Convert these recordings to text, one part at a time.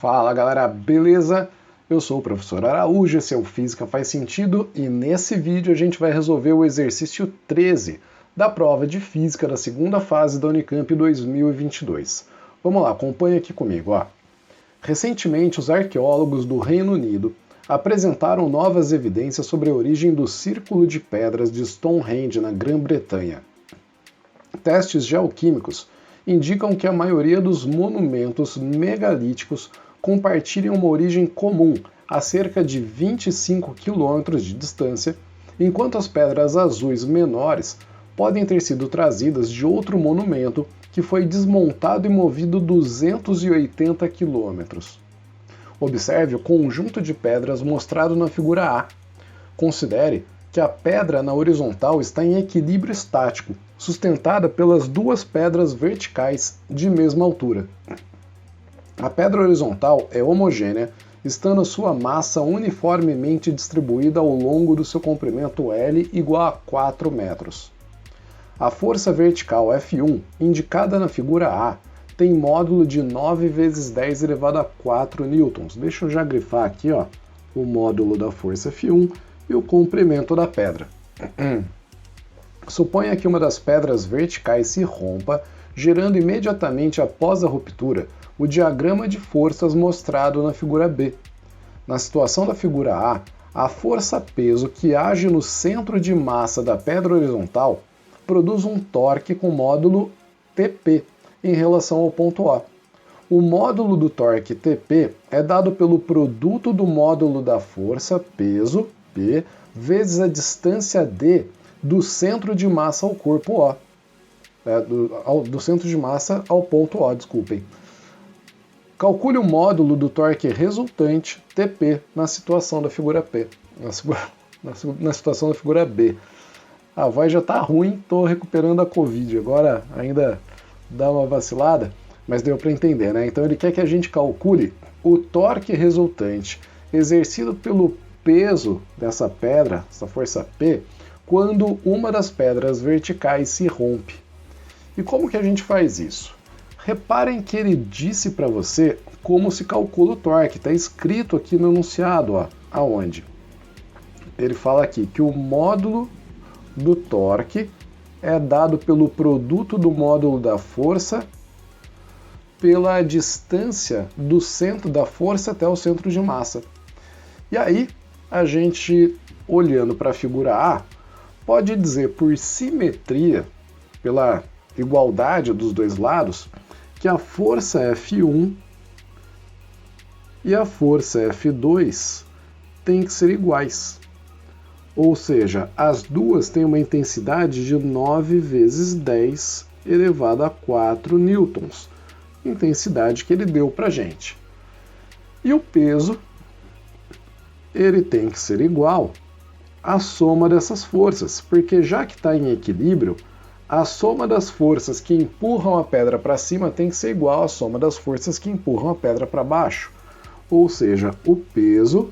Fala galera, beleza? Eu sou o professor Araújo, esse é o Física Faz Sentido e nesse vídeo a gente vai resolver o exercício 13 da prova de Física da segunda fase da Unicamp 2022. Vamos lá, acompanha aqui comigo. Recentemente, os arqueólogos do Reino Unido apresentaram novas evidências sobre a origem do Círculo de Pedras de Stonehenge na Grã-Bretanha. Testes geoquímicos indicam que a maioria dos monumentos megalíticos compartilham uma origem comum a cerca de 25 quilômetros de distância, enquanto as pedras azuis menores podem ter sido trazidas de outro monumento que foi desmontado e movido 280 quilômetros. Observe o conjunto de pedras mostrado na figura A. Considere que a pedra na horizontal está em equilíbrio estático, sustentada pelas duas pedras verticais de mesma altura. A pedra horizontal é homogênea, estando sua massa uniformemente distribuída ao longo do seu comprimento L igual a 4 metros. A força vertical F1, indicada na figura A, tem módulo de 9 vezes 10 elevado a 4 newtons. Deixa eu já grifar aqui o módulo da força F1 e o comprimento da pedra. Suponha que uma das pedras verticais se rompa, gerando imediatamente após a ruptura o diagrama de forças mostrado na figura B. Na situação da figura A força-peso que age no centro de massa da pedra horizontal produz um torque com módulo TP em relação ao ponto O. O módulo do torque TP é dado pelo produto do módulo da força, peso, P, vezes a distância D do centro de massa ao corpo O. Do centro de massa ao ponto O, desculpem. Calcule o módulo do torque resultante, TP, na situação da figura P. Na situação da figura B. A voz já está ruim, estou recuperando a Covid. Agora ainda dá uma vacilada, mas deu para entender, né? Então ele quer que a gente calcule o torque resultante exercido pelo peso dessa pedra, essa força P, quando uma das pedras verticais se rompe. E como que a gente faz isso? Reparem que ele disse para você como se calcula o torque. Está escrito aqui no enunciado, aonde? Ele fala aqui que o módulo do torque é dado pelo produto do módulo da força pela distância do centro da força até o centro de massa. E aí, a gente, olhando para a figura A, pode dizer por simetria, pela igualdade dos dois lados, que a força F1 e a força F2 têm que ser iguais. Ou seja, as duas têm uma intensidade de 9 vezes 10 elevado a 4 newtons, intensidade que ele deu para a gente. E o peso, ele tem que ser igual à soma dessas forças, porque já que está em equilíbrio, a soma das forças que empurram a pedra para cima tem que ser igual à soma das forças que empurram a pedra para baixo. Ou seja, o peso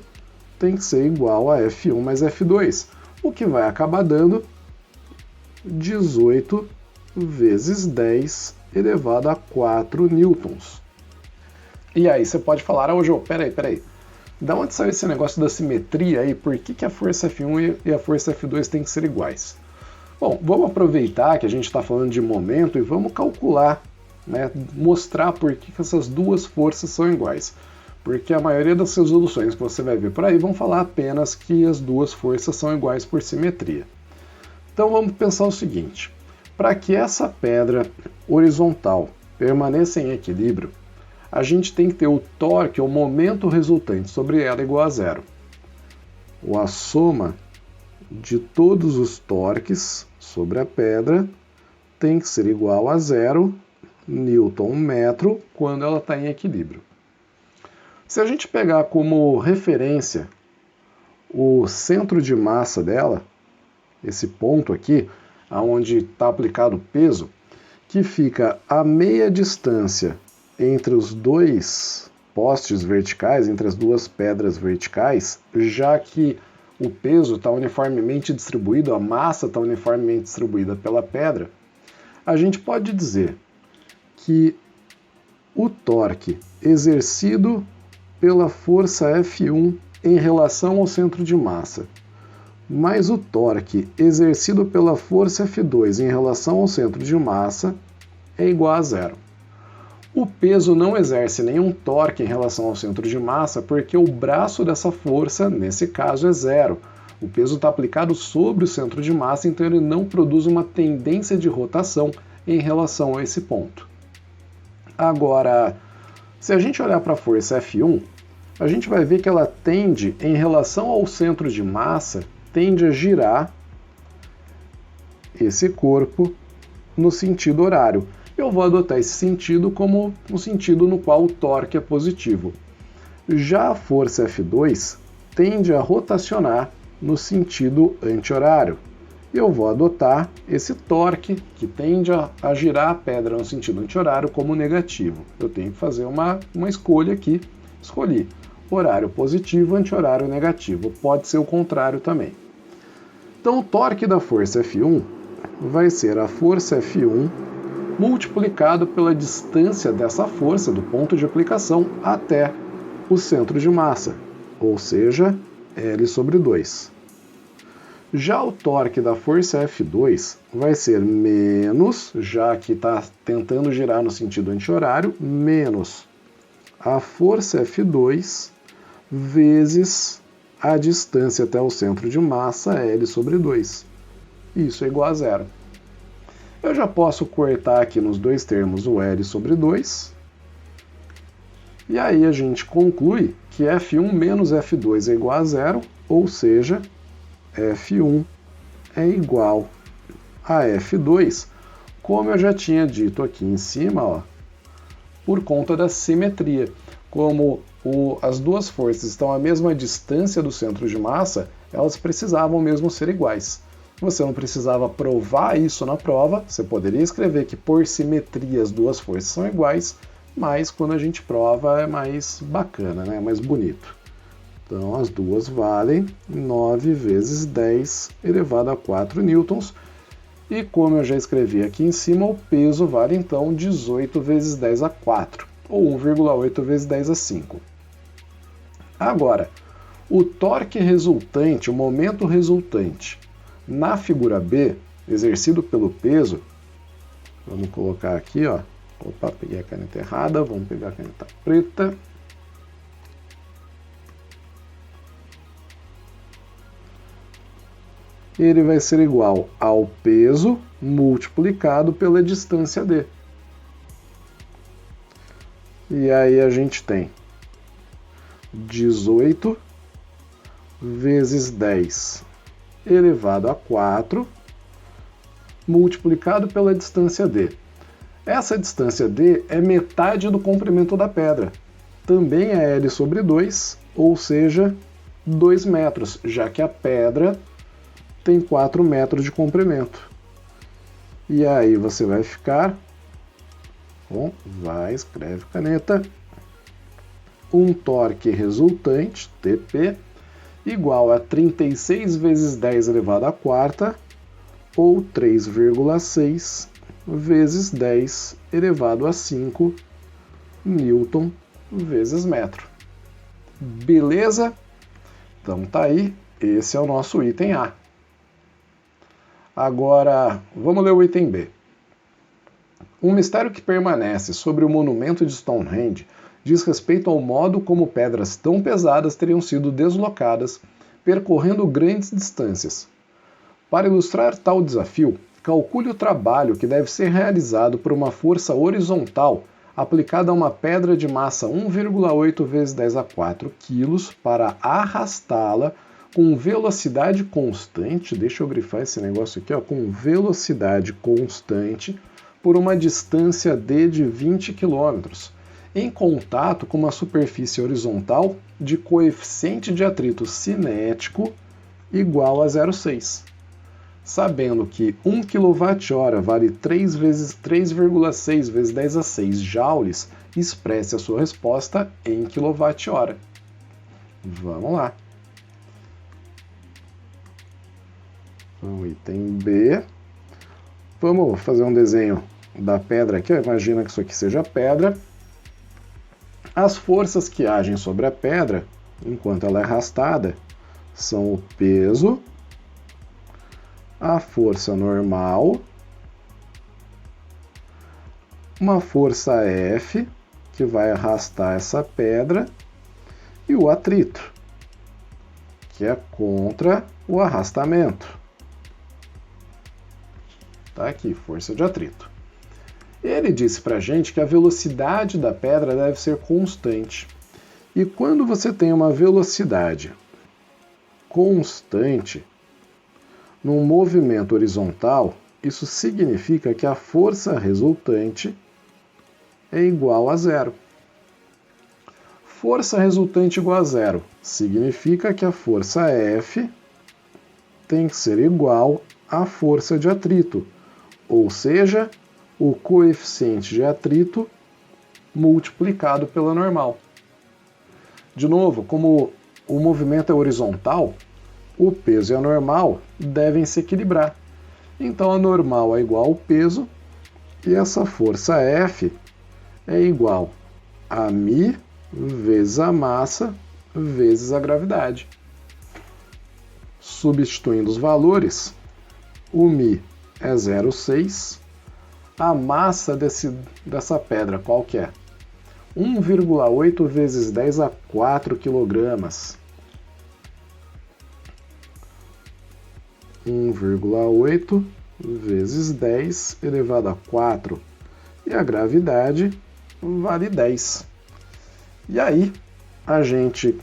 tem que ser igual a F1 mais F2, o que vai acabar dando 18 vezes 10 elevado a 4 newtons. E aí você pode falar, João, peraí, da onde saiu esse negócio da simetria aí? Por que a força F1 e a força F2 têm que ser iguais? Bom, vamos aproveitar que a gente está falando de momento e vamos calcular, né, mostrar por que essas duas forças são iguais. Porque a maioria das resoluções que você vai ver por aí vão falar apenas que as duas forças são iguais por simetria. Então vamos pensar o seguinte, para que essa pedra horizontal permaneça em equilíbrio, a gente tem que ter o torque, o momento resultante sobre ela igual a zero. Ou a soma de todos os torques sobre a pedra tem que ser igual a 0 Nm quando ela está em equilíbrio. Se a gente pegar como referência o centro de massa dela, esse ponto aqui, onde está aplicado o peso, que fica a meia distância entre os dois postes verticais, entre as duas pedras verticais, já que o peso está uniformemente distribuído, a massa está uniformemente distribuída pela pedra, a gente pode dizer que o torque exercido pela força F1 em relação ao centro de massa, mais o torque exercido pela força F2 em relação ao centro de massa é igual a zero. O peso não exerce nenhum torque em relação ao centro de massa porque o braço dessa força, nesse caso, é zero. O peso está aplicado sobre o centro de massa, então ele não produz uma tendência de rotação em relação a esse ponto. Agora, se a gente olhar para a força F1, a gente vai ver que ela tende, em relação ao centro de massa, tende a girar esse corpo no sentido horário. Eu vou adotar esse sentido como um sentido no qual o torque é positivo. Já a força F2 tende a rotacionar no sentido anti-horário. Eu vou adotar esse torque que tende a girar a pedra no sentido anti-horário como negativo. Eu tenho que fazer uma escolha aqui. Escolhi horário positivo, anti-horário negativo. Pode ser o contrário também. Então o torque da força F1 vai ser a força F1 multiplicado pela distância dessa força do ponto de aplicação até o centro de massa, ou seja, L sobre 2. Já o torque da força F2 vai ser menos, já que está tentando girar no sentido anti-horário, menos a força F2 vezes a distância até o centro de massa, L sobre 2. Isso é igual a zero. Eu já posso cortar aqui nos dois termos o L sobre 2. E aí a gente conclui que F1 menos F2 é igual a zero, ou seja, F1 é igual a F2, como eu já tinha dito aqui em cima, ó, por conta da simetria. Como as duas forças estão à mesma distância do centro de massa, elas precisavam mesmo ser iguais. Você não precisava provar isso na prova, você poderia escrever que por simetria as duas forças são iguais, mas quando a gente prova é mais bacana, né? É mais bonito. Então as duas valem 9 vezes 10 elevado a 4 newtons, e como eu já escrevi aqui em cima, o peso vale então 18 vezes 10 a 4, ou 1,8 vezes 10 a 5. Agora, o torque resultante, o momento resultante, na figura B, exercido pelo peso, vamos colocar aqui, ó. Opa, peguei a caneta errada, vamos pegar a caneta preta. Ele vai ser igual ao peso multiplicado pela distância D. E aí a gente tem 18 vezes 10 elevado a 4 multiplicado pela distância D. Essa distância D é metade do comprimento da pedra. Também é L sobre 2, ou seja, 2 metros, já que a pedra tem 4 metros de comprimento. E aí você vai ficar, bom, escreve caneta, um torque resultante, TP, igual a 36 vezes 10 elevado à quarta, ou 3,6 vezes 10 elevado a 5 newton vezes metro. Beleza? Então tá aí, esse é o nosso item A. Agora, vamos ler o item B. Um mistério que permanece sobre o monumento de Stonehenge diz respeito ao modo como pedras tão pesadas teriam sido deslocadas, percorrendo grandes distâncias. Para ilustrar tal desafio, calcule o trabalho que deve ser realizado por uma força horizontal aplicada a uma pedra de massa 1,8 vezes 10 a 4 kg para arrastá-la com velocidade constante, deixa eu grifar esse negócio aqui, ó, com velocidade constante por uma distância d de 20 km, em contato com uma superfície horizontal de coeficiente de atrito cinético igual a 0,6. Sabendo que 1 kWh vale 3,6 vezes 10 a 6 joules, expresse a sua resposta em kWh. Vamos lá. Então, item B. Vamos fazer um desenho da pedra aqui. Imagina que isso aqui seja pedra. As forças que agem sobre a pedra, enquanto ela é arrastada, são o peso, a força normal, uma força F, que vai arrastar essa pedra, e o atrito, que é contra o arrastamento. Tá aqui, força de atrito. Ele disse para a gente que a velocidade da pedra deve ser constante. E quando você tem uma velocidade constante num movimento horizontal, isso significa que a força resultante é igual a zero. Força resultante igual a zero significa que a força F tem que ser igual à força de atrito, ou seja, o coeficiente de atrito multiplicado pela normal. De novo, como o movimento é horizontal, o peso e a normal devem se equilibrar. Então a normal é igual ao peso e essa força F é igual a μ vezes a massa vezes a gravidade. Substituindo os valores, o μ é 0,6, a massa dessa pedra qual que é? 1,8 vezes 10 a 4 quilogramas. 1,8 vezes 10 elevado a 4. E a gravidade vale 10. E aí, a gente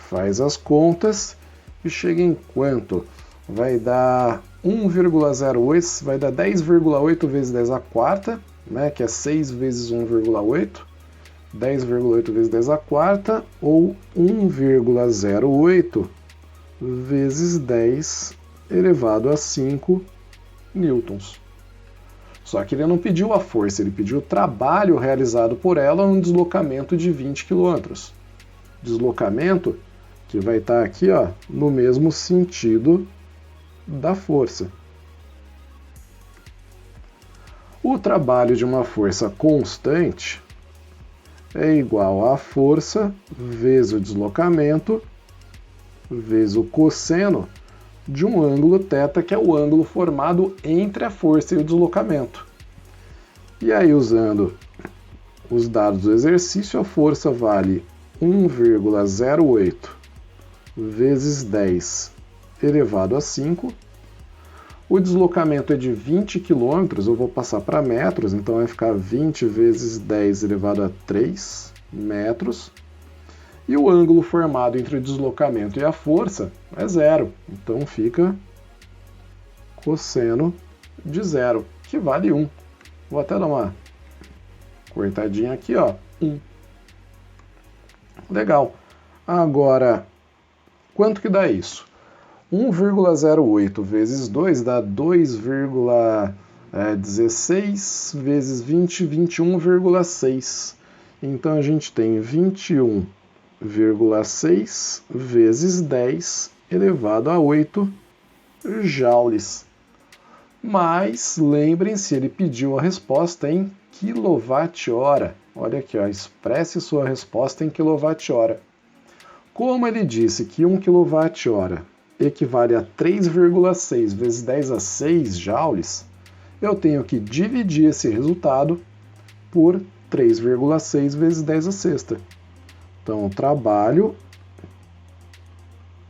faz as contas e chega em quanto? Vai dar 1,08, vai dar 10,8 vezes 10 a quarta, né, que é 6 vezes 1,8. 10,8 vezes 10 a quarta, ou 1,08 vezes 10 elevado a 5 newtons. Só que ele não pediu a força, ele pediu o trabalho realizado por ela num deslocamento de 20 km. Deslocamento que vai estar aqui, ó, no mesmo sentido da força. O trabalho de uma força constante é igual à força vezes o deslocamento vezes o cosseno de um ângulo θ, que é o ângulo formado entre a força e o deslocamento. E aí, usando os dados do exercício, a força vale 1,08 vezes 10 elevado a 5. O deslocamento é de 20 km, eu vou passar para metros, então vai ficar 20 vezes 10 elevado a 3 metros. E o ângulo formado entre o deslocamento e a força é zero, então fica cosseno de zero, que vale 1. Vou até dar uma cortadinha aqui, ó, 1. Legal. Agora, quanto que dá isso? 1,08 vezes 2 dá 2,16 vezes 20, 21,6. Então a gente tem 21,6 vezes 10 elevado a 8 joules. Mas lembrem-se, ele pediu a resposta em kWh. Olha aqui, ó, expresse sua resposta em kWh. Como ele disse que 1 kWh equivale a 3,6 vezes 10 a 6 joules, eu tenho que dividir esse resultado por 3,6 vezes 10 a sexta. Então, o trabalho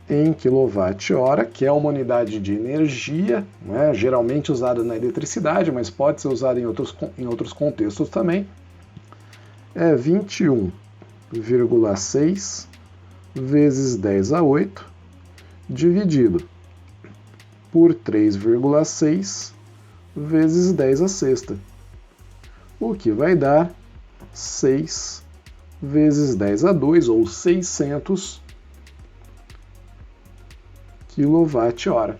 em kWh, que é uma unidade de energia, né, geralmente usada na eletricidade, mas pode ser usada em outros contextos também, é 21,6 vezes 10 a 8, dividido por 3,6 vezes 10 a sexta, o que vai dar 6 vezes 10 a 2, ou 600 kWh.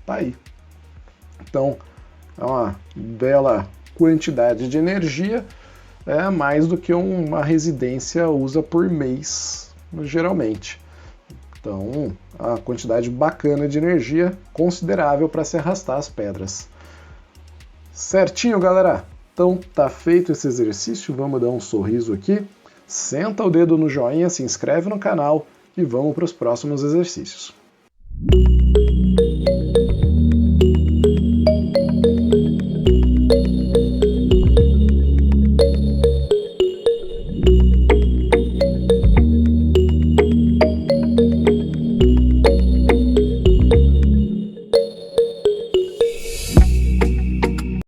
Tá aí. Então, é uma bela quantidade de energia, é mais do que uma residência usa por mês, geralmente. Então, a quantidade bacana de energia considerável para se arrastar as pedras. Certinho, galera? Então, tá feito esse exercício. Vamos dar um sorriso aqui. Senta o dedo no joinha, se inscreve no canal e vamos para os próximos exercícios.